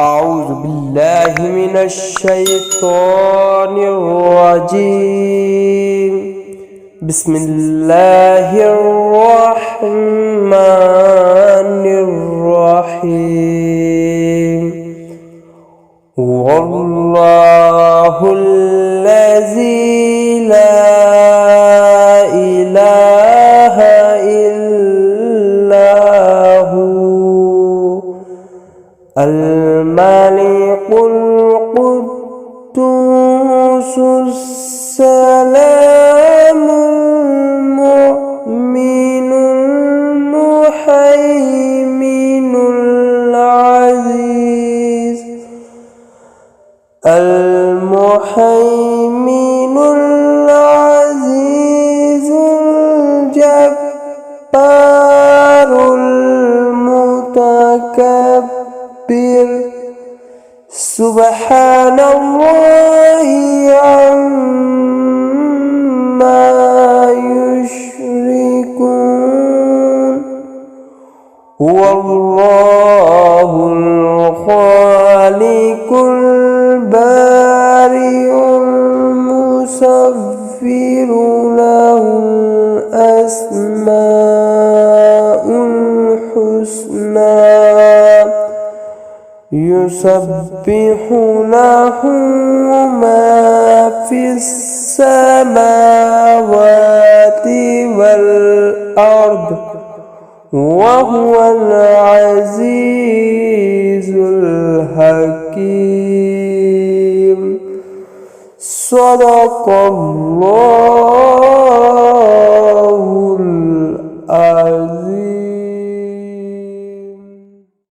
أعوذ بالله من الشيطان الرجيم. بسم الله الرحمن الرحيم. هو الله الذي لا إله إلا هو الملك القدوس السلام المؤمن المهيمن العزيز الجبار المتكبر. سبحان الله عما يشركون. هو الله الخالق البارئ المصور له الأسماء الحسنى يسبح له ما في السماوات والأرض وهو العزيز الحكيم. صدق الله.